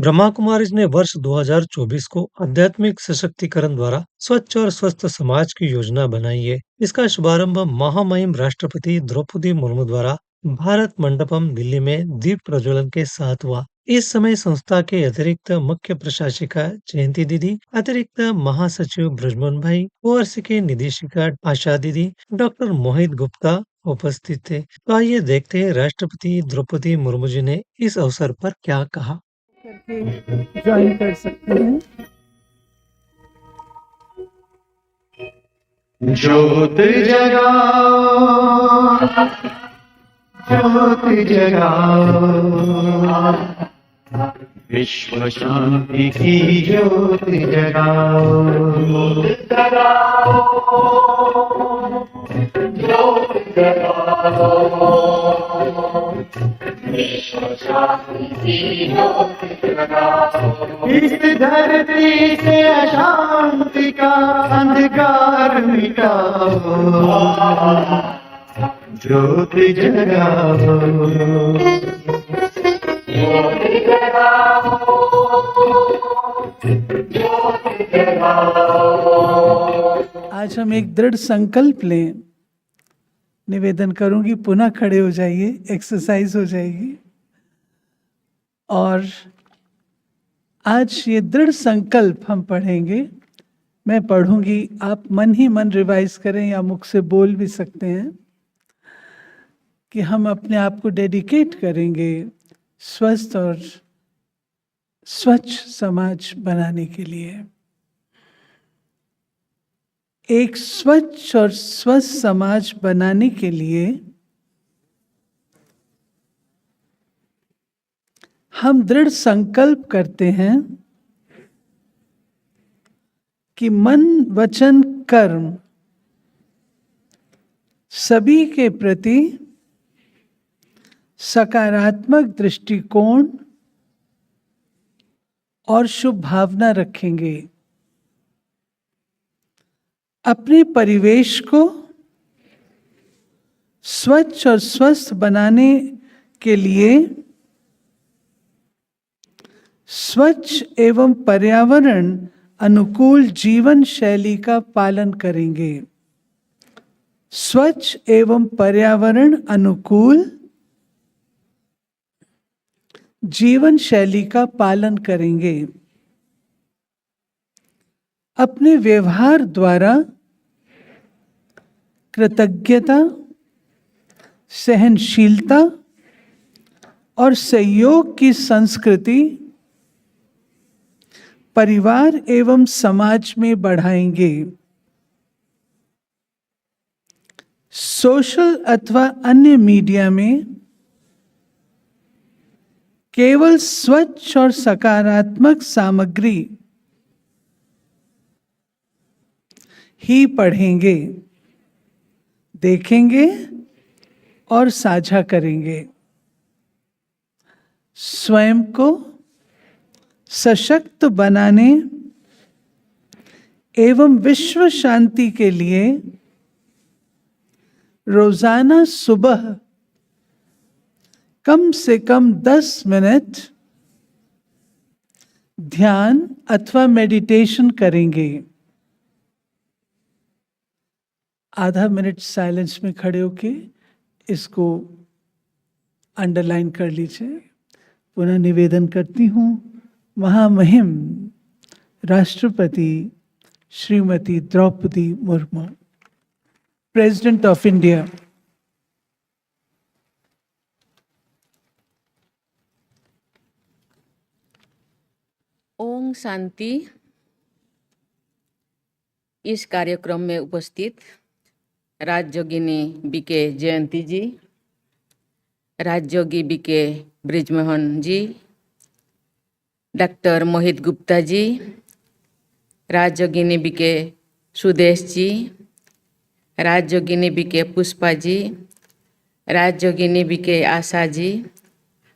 ब्रह्मा कुमारीज ने वर्ष 2024 को आध्यात्मिक सशक्तिकरण द्वारा स्वच्छ और स्वस्थ समाज की योजना बनाई है। इसका शुभारंभ महामहिम राष्ट्रपति द्रौपदी मुर्मू द्वारा भारत मंडपम दिल्ली में दीप प्रज्वलन के साथ हुआ। इस समय संस्था के अतिरिक्त मुख्य प्रशासिका जयंती दीदी, अतिरिक्त महासचिव ब्रजमोहन भाई, वर्ष के निदेशिका आशा दीदी, डॉक्टर मोहित गुप्ता उपस्थित थे। तो आइए देखते हैं राष्ट्रपति द्रौपदी मुर्मू जी ने इस अवसर पर क्या कहा। करके ज्वाइन कर सकते हैं। ज्योत जगाओ, ज्योत जगाओ, विश्व शांति की ज्योत जगाओ, ज्योत जगाओ, विश्व शांति की ज्योत जगाओ। इस धरती से अशांति का अंधकार मिटाओ, ज्योत जगाओ, ज्योत जगाओ, ज्योत जगाओ। आज हम एक दृढ़ संकल्प लें। निवेदन करूंगी, पुनः खड़े हो जाइए, एक्सरसाइज हो जाएगी। और आज ये दृढ़ संकल्प हम पढ़ेंगे। मैं पढ़ूंगी, आप मन ही मन रिवाइज करें या मुख से बोल भी सकते हैं कि हम अपने आप को डेडिकेट करेंगे स्वस्थ और स्वच्छ समाज बनाने के लिए। एक स्वच्छ और स्वस्थ समाज बनाने के लिए हम दृढ़ संकल्प करते हैं कि मन, वचन, कर्म सभी के प्रति सकारात्मक दृष्टिकोण और शुभ भावना रखेंगे। अपने परिवेश को स्वच्छ और स्वस्थ बनाने के लिए स्वच्छ एवं पर्यावरण अनुकूल जीवन शैली का पालन करेंगे। स्वच्छ एवं पर्यावरण अनुकूल जीवन शैली का पालन करेंगे। अपने व्यवहार द्वारा कृतज्ञता, सहनशीलता और सहयोग की संस्कृति परिवार एवं समाज में बढ़ाएंगे। सोशल अथवा अन्य मीडिया में केवल स्वच्छ और सकारात्मक सामग्री ही पढ़ेंगे, देखेंगे और साझा करेंगे। स्वयं को सशक्त बनाने एवं विश्व शांति के लिए रोजाना सुबह कम से कम 10 मिनट ध्यान अथवा मेडिटेशन करेंगे। आधा मिनट साइलेंस में खड़े होके इसको अंडरलाइन कर लीजिए। पुनः निवेदन करती हूँ, महामहिम राष्ट्रपति Shrimati Droupadi Murmu, president of India. ओम शांति। इस कार्यक्रम में उपस्थित राजयोगिनी बीके जयंती जी, राजयोगी बीके ब्रिजमोहन जी, डॉक्टर मोहित गुप्ता जी, राजयोगिनी बीके सुदेश जी, राजयोगिनी बीके पुष्पा जी, राजयोगिनी बीके आशा जी,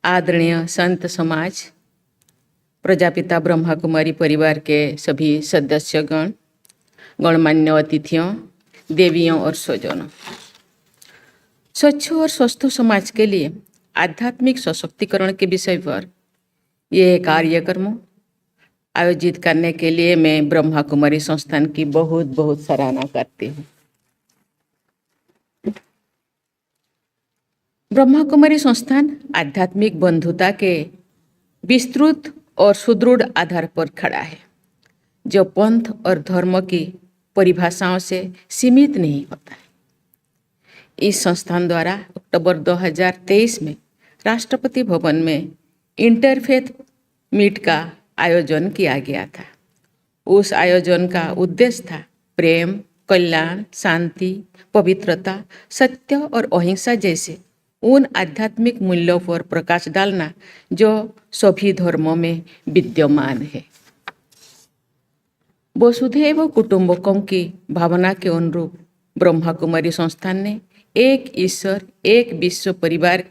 आदरणीय संत समाज, प्रजापिता ब्रह्मा कुमारी परिवार के सभी सदस्यगण, गणमान्य अतिथियों, देवियों और स्वजनों। स्वच्छ और स्वस्थ समाज के लिए आध्यात्मिक सशक्तिकरण के विषय पर ये कार्यक्रम आयोजित करने के लिए मैं ब्रह्मा कुमारी संस्थान की बहुत बहुत सराहना करती हूँ। ब्रह्मा कुमारी संस्थान आध्यात्मिक बंधुता के विस्तृत और सुदृढ़ आधार पर खड़ा है, जो पंथ और धर्म की परिभाषाओं से सीमित नहीं होता है। इस संस्थान द्वारा अक्टूबर 2023 में राष्ट्रपति भवन में इंटरफेथ मीट का आयोजन किया गया था। उस आयोजन का उद्देश्य था प्रेम, कल्याण, शांति, पवित्रता, सत्य और अहिंसा जैसे उन आध्यात्मिक मूल्यों पर प्रकाश डालना जो सभी धर्मों में विद्यमान है। वसुधैव कुटुंबकम की भावना के अनुरूप ब्रह्मा कुमारी संस्थान ने एक ईश्वर एक विश्व परिवार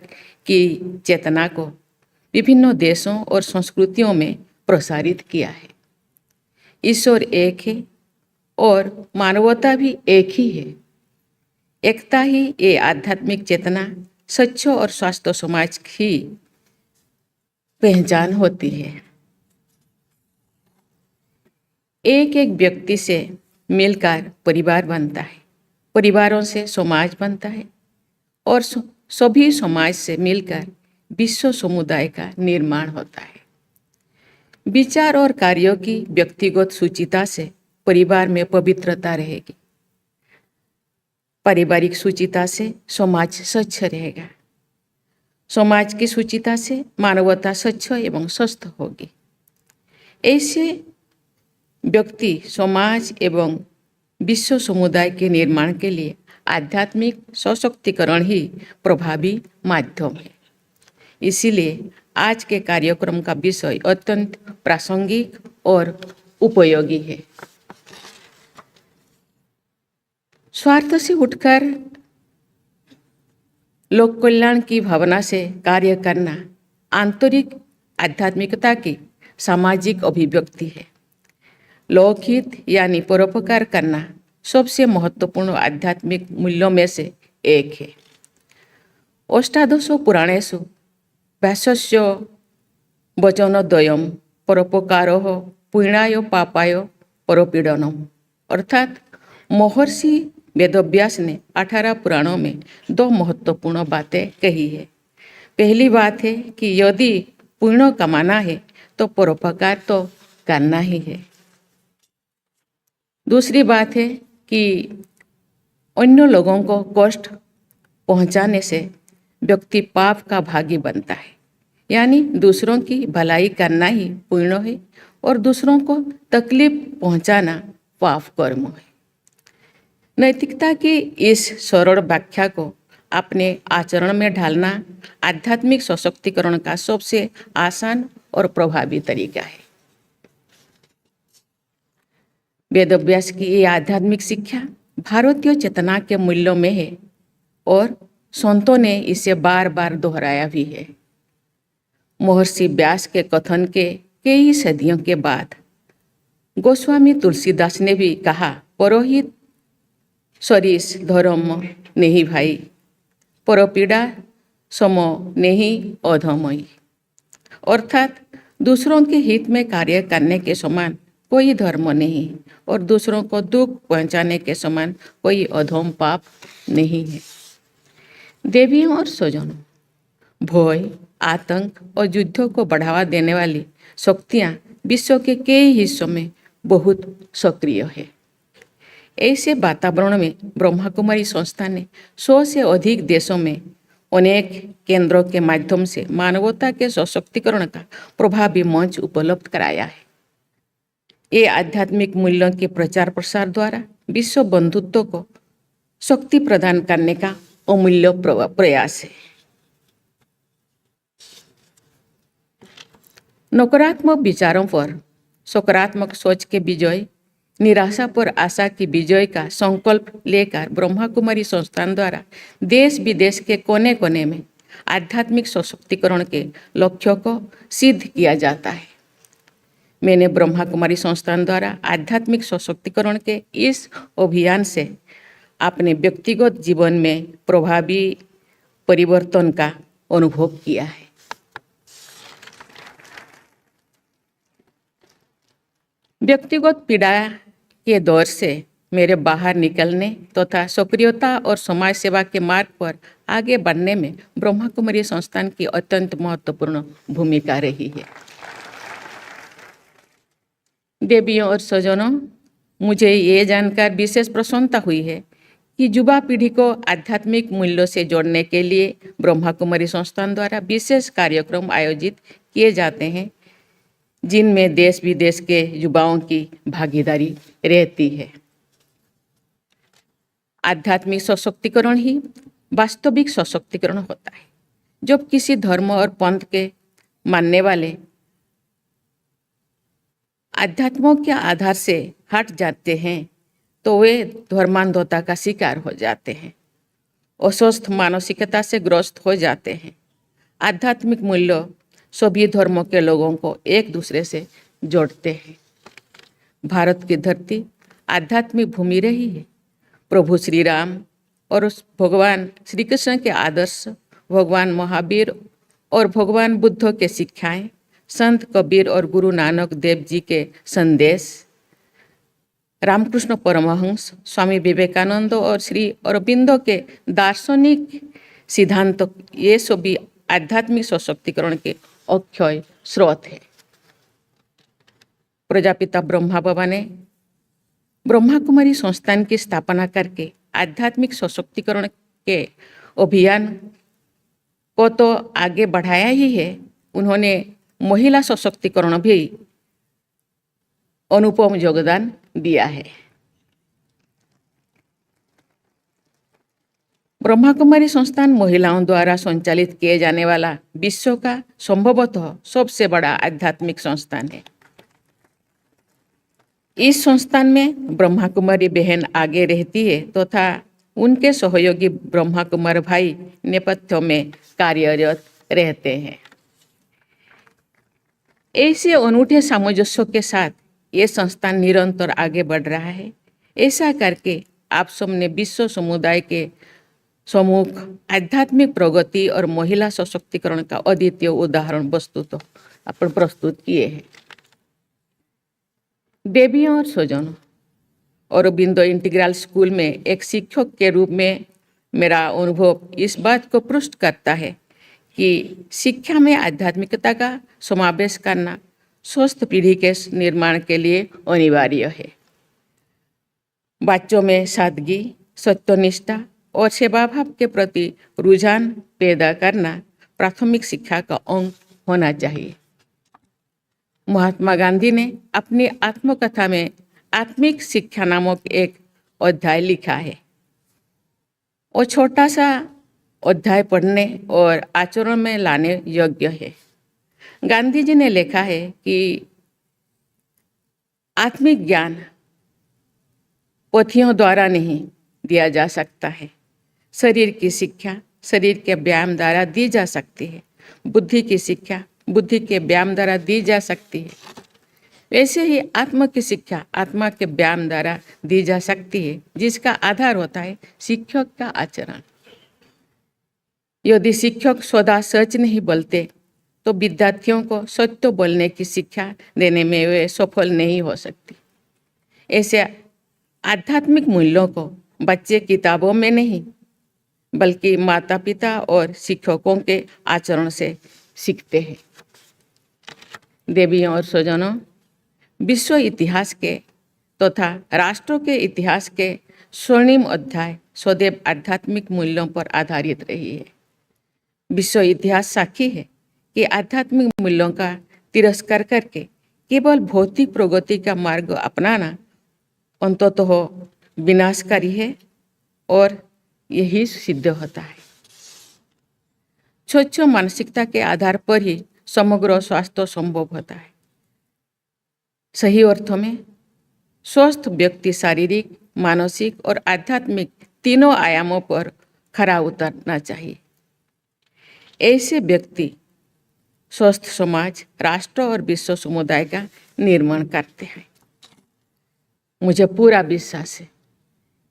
की चेतना को विभिन्न देशों और संस्कृतियों में प्रसारित किया है। ईश्वर एक है और मानवता भी एक ही है। एकता ही ये आध्यात्मिक चेतना, स्वच्छ और स्वस्थ समाज की पहचान होती है। एक एक व्यक्ति से मिलकर परिवार बनता है, परिवारों से समाज बनता है और सभी समाज से मिलकर विश्व समुदाय का निर्माण होता है। विचार और कार्यों की व्यक्तिगत सुचिता से परिवार में पवित्रता रहेगी। पारिवारिक सुचिता से समाज स्वच्छ रहेगा। समाज की सुचिता से मानवता स्वच्छ एवं स्वस्थ होगी। ऐसे व्यक्ति समाज एवं विश्व समुदाय के निर्माण के लिए आध्यात्मिक सशक्तिकरण ही प्रभावी माध्यम है। इसीलिए आज के कार्यक्रम का विषय अत्यंत प्रासंगिक और उपयोगी है। स्वार्थ से उठकर लोक कल्याण की भावना से कार्य करना आंतरिक आध्यात्मिकता की सामाजिक अभिव्यक्ति है। लोकहित यानी परोपकार करना सबसे महत्वपूर्ण आध्यात्मिक मूल्यों में से एक है। अष्टादशो पुराणेषु व्यासस्य वचनद्वयम् परोपकारोः पुण्याय पापाय परपीडनम्, अर्थात महर्षि वेदव्यास ने 18 पुराणों में 2 महत्वपूर्ण बातें कही है। पहली बात है कि यदि पुण्य कमाना है तो परोपकार तो करना ही है। दूसरी बात है कि अन्य लोगों को कष्ट पहुंचाने से व्यक्ति पाप का भागी बनता है, यानी दूसरों की भलाई करना ही पुण्य है और दूसरों को तकलीफ पहुंचाना पाप कर्म है। नैतिकता की इस सरल व्याख्या को अपने आचरण में ढालना आध्यात्मिक सशक्तिकरण का सबसे आसान और प्रभावी तरीका है। वेदव्यास की ये आध्यात्मिक शिक्षा भारतीय चेतना के मूल्यों में है और संतों ने इसे बार बार दोहराया भी है। महर्षि व्यास के कथन के कई सदियों के बाद गोस्वामी तुलसीदास ने भी कहा, परोहित सरिस धर्म नहीं भाई, परपीड़ा सम नहीं अधमई, अर्थात दूसरों के हित में कार्य करने के समान कोई धर्म नहीं और दूसरों को दुख पहुंचाने के समान कोई अधम पाप नहीं है। देवियों और स्वजनों, भय, आतंक और युद्धों को बढ़ावा देने वाली शक्तियां विश्व के कई हिस्सों में बहुत सक्रिय है। ऐसे वातावरण में ब्रह्मा कुमारी संस्था ने 100 से अधिक देशों में अनेक केंद्रों के माध्यम से मानवता के सशक्तिकरण का प्रभावी मंच उपलब्ध कराया है। ये आध्यात्मिक मूल्यों के प्रचार प्रसार द्वारा विश्व बंधुत्व को शक्ति प्रदान करने का अमूल्य प्रयास है। नकारात्मक विचारों पर सकारात्मक सोच के विजय, निराशा पर आशा की विजय का संकल्प लेकर ब्रह्मा कुमारी संस्थान द्वारा देश विदेश के कोने कोने में आध्यात्मिक सशक्तिकरण के लक्ष्यों को सिद्ध किया जाता है। मैंने ब्रह्मा कुमारी संस्थान द्वारा आध्यात्मिक सशक्तिकरण के इस अभियान से अपने व्यक्तिगत जीवन में प्रभावी परिवर्तन का अनुभव किया है। व्यक्तिगत पीड़ा के दौर से मेरे बाहर निकलने तथा सक्रियता और समाज सेवा के मार्ग पर आगे बढ़ने में ब्रह्मा कुमारी संस्थान की अत्यंत महत्वपूर्ण भूमिका रही है। देवियों और स्वजनों, मुझे ये जानकर विशेष प्रसन्नता हुई है कि युवा पीढ़ी को आध्यात्मिक मूल्यों से जोड़ने के लिए ब्रह्मा कुमारी संस्थान द्वारा विशेष कार्यक्रम आयोजित किए जाते हैं, जिनमें देश विदेश के युवाओं की भागीदारी रहती है। आध्यात्मिक सशक्तिकरण ही वास्तविक सशक्तिकरण होता है। जब किसी धर्म और पंथ के मानने वाले अध्यात्मों के आधार से हट जाते हैं तो वे धर्मांधता का शिकार हो जाते हैं, अस्वस्थ मानसिकता से ग्रस्त हो जाते हैं। आध्यात्मिक मूल्य सभी धर्मों के लोगों को एक दूसरे से जोड़ते हैं। भारत की धरती आध्यात्मिक भूमि रही है। प्रभु श्री राम और भगवान श्री कृष्ण के आदर्श, भगवान महावीर और भगवान बुद्ध के शिक्षाएं, संत कबीर और गुरु नानक देव जी के संदेश, रामकृष्ण परमहंस, स्वामी विवेकानंद और श्री अरबिंदो के दार्शनिक सिद्धांत, ये सभी आध्यात्मिक सशक्तिकरण के अक्षय स्रोत है। प्रजापिता ब्रह्मा बाबा ने ब्रह्मा कुमारी संस्थान की स्थापना करके आध्यात्मिक सशक्तिकरण के अभियान को तो आगे बढ़ाया ही है, उन्होंने महिला सशक्तिकरण भी अनुपम योगदान दिया है। ब्रह्मा कुमारी संस्थान महिलाओं द्वारा संचालित किए जाने वाला विश्व का संभवतः सबसे बड़ा आध्यात्मिक संस्थान है। इस संस्थान में ब्रह्मा कुमारी बहन आगे रहती है तथा उनके सहयोगी ब्रह्मा कुमार भाई नेपथ्य में कार्यरत रहते हैं। ऐसे अनूठे सामंजस्य के साथ ये संस्थान निरंतर आगे बढ़ रहा है। ऐसा करके आप सबने विश्व समुदाय के सम्मुख आध्यात्मिक प्रगति और महिला सशक्तिकरण का अद्वितीय उदाहरण वस्तुतः अपन प्रस्तुत किए हैं। देवियों और स्वजनों, औरबिंदो इंटीग्रल स्कूल में एक शिक्षक के रूप में मेरा अनुभव इस बात को पुष्ट करता है कि शिक्षा में आध्यात्मिकता का समावेश करना स्वस्थ पीढ़ी के निर्माण के लिए अनिवार्य है। बच्चों में सादगी, सत्यनिष्ठा और सेवाभाव के प्रति रुझान पैदा करना प्राथमिक शिक्षा का अंग होना चाहिए। महात्मा गांधी ने अपनी आत्मकथा में आत्मिक शिक्षा नामक एक अध्याय लिखा है। वो छोटा सा अध्याय पढ़ने और आचरण में लाने योग्य है। गांधी जी ने लिखा है कि आत्मिक ज्ञान पोथियों द्वारा नहीं दिया जा सकता है। शरीर की शिक्षा शरीर के व्यायाम द्वारा दी जा सकती है। बुद्धि की शिक्षा बुद्धि के व्यायाम द्वारा दी जा सकती है। वैसे ही आत्मा की शिक्षा आत्मा के व्यायाम द्वारा दी जा सकती है, जिसका आधार होता है शिक्षक का आचरण। यदि शिक्षक सदा सच नहीं बोलते तो विद्यार्थियों को सत्य बोलने की शिक्षा देने में वे सफल नहीं हो सकती। ऐसे आध्यात्मिक मूल्यों को बच्चे किताबों में नहीं बल्कि माता पिता और शिक्षकों के आचरण से सीखते हैं। देवियों और स्वजनों, विश्व इतिहास के तथा राष्ट्रों के इतिहास के स्वर्णिम अध्याय सदैव आध्यात्मिक मूल्यों पर आधारित रही है। विश्व इतिहास साक्षी है कि आध्यात्मिक मूल्यों का तिरस्कार करके केवल भौतिक प्रगति का मार्ग अपनाना अंततः विनाशकारी है और यही सिद्ध होता है। स्वच्छ मानसिकता के आधार पर ही समग्र स्वास्थ्य संभव होता है। सही अर्थों में स्वस्थ व्यक्ति शारीरिक, मानसिक और आध्यात्मिक तीनों आयामों पर खरा उतरना चाहिए। ऐसे व्यक्ति स्वस्थ समाज, राष्ट्र और विश्व समुदाय का निर्माण करते हैं। मुझे पूरा विश्वास है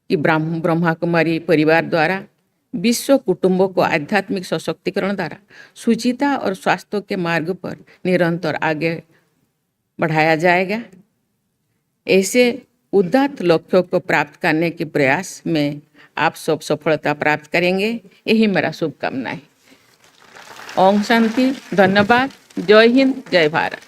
कि ब्रह्मा कुमारी परिवार द्वारा विश्व कुटुंबों को आध्यात्मिक सशक्तिकरण द्वारा सुचिता और स्वास्थ्य के मार्ग पर निरंतर आगे बढ़ाया जाएगा। ऐसे उदात्त लक्ष्यों को प्राप्त करने के प्रयास में आप सब सफलता प्राप्त करेंगे, यही मेरा शुभकामना है। ओम शांति। धन्यवाद। जय हिंद, जय भारत।